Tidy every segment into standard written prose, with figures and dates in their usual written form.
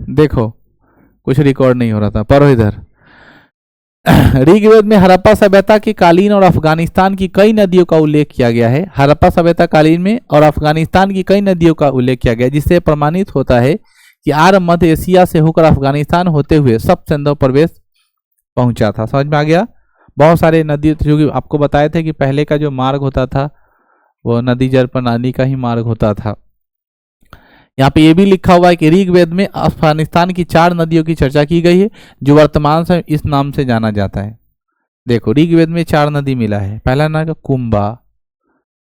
देखो कुछ रिकॉर्ड नहीं हो रहा था, पढ़ो इधर। ऋग्वेद में हड़प्पा सभ्यता की कालीन और अफगानिस्तान की कई नदियों का उल्लेख किया गया है। हड़प्पा सभ्यता कालीन में और अफगानिस्तान की कई नदियों का उल्लेख किया गया है, जिससे प्रमाणित होता है कि आर्य मध्य एशिया से होकर अफगानिस्तान होते हुए सब सिंधु प्रदेश पहुंचा था। समझ में आ गया। बहुत सारे नदी, जो कि आपको बताए थे कि पहले का जो मार्ग होता था वो नदी जल प्रणाली का ही मार्ग होता था। यहाँ पे ये भी लिखा हुआ है कि ऋग्वेद में अफगानिस्तान की 4 नदियों की चर्चा की गई है, जो वर्तमान से इस नाम से जाना जाता है। देखो ऋग्वेद में 4 नदी मिला है। पहला नाम कुंभा,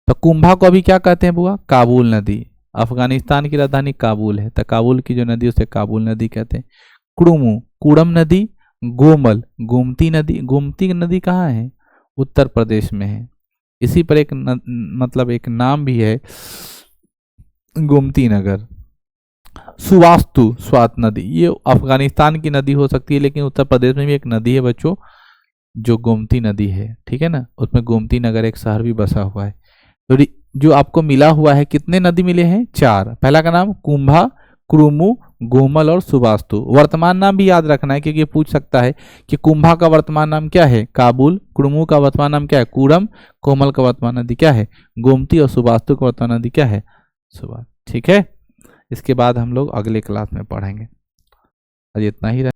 तो कुंभा को अभी क्या कहते हैं बुआ? काबुल नदी। अफगानिस्तान की राजधानी काबुल है, तो काबुल की जो नदी उसे काबुल नदी कहते हैं। कुड़मू, कुड़म नदी। गोमल, गोमती नदी। गोमती नदी कहाँ है? उत्तर प्रदेश में है। इसी पर एक मतलब एक नाम भी है, गोमती नगर। सुवास्तु, स्वात नदी, ये अफगानिस्तान की नदी हो सकती है, लेकिन उत्तर प्रदेश में भी एक नदी है बच्चों जो गोमती नदी है, ठीक है ना। उसमें गोमती नगर एक शहर भी बसा हुआ है। तो जो आपको मिला हुआ है, कितने नदी मिले हैं? 4। पहला का नाम कुंभा, क्रुमु, गोमल और सुवास्तु। वर्तमान नाम भी याद रखना है, क्योंकि पूछ सकता है कि कुंभा का वर्तमान नाम क्या है? काबुल। क्रुमु का वर्तमान नाम क्या है? कुरम। कोमल का वर्तमान नदी क्या है? गोमती। और सुवास्तु का वर्तमान नदी क्या है? सुवास। ठीक है। इसके बाद हम लोग अगले क्लास में पढ़ेंगे। आज इतना ही।